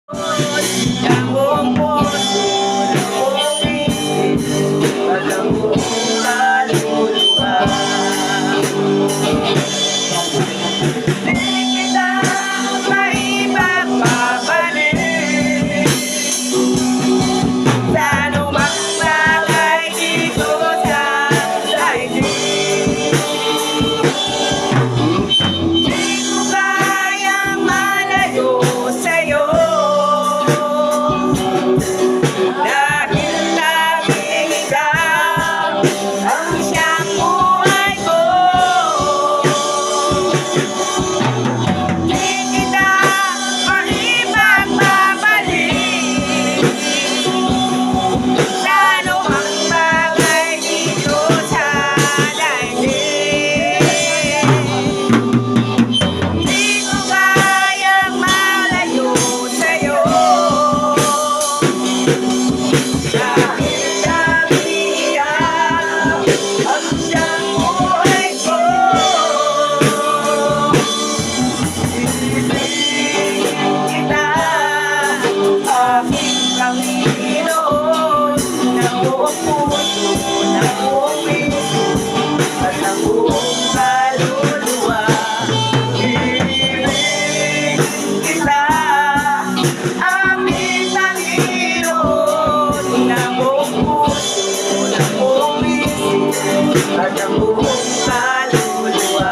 Ang buong puso ng umiibig at ang buong kaluluwa. Di kita maipagpapalik sa anumang bagay dito sa daigdig. Di ko kayang malayo sa'yo dahil laging ikaw ang siyang buhay ko. Di kita maipagpapalik sa anumang bagay dito sa daigdig. Di ko kayang malayo sa'yo dahil laging ikaw ang siyang buhay ko. Ibigin kita, aking Panginoon, ng buong puso, ng buong puso, at ng buong kaluluwa. Ibigin kita, aking Panginoon, ng buong puso, ng buong isip, at ng buong kaluluwa.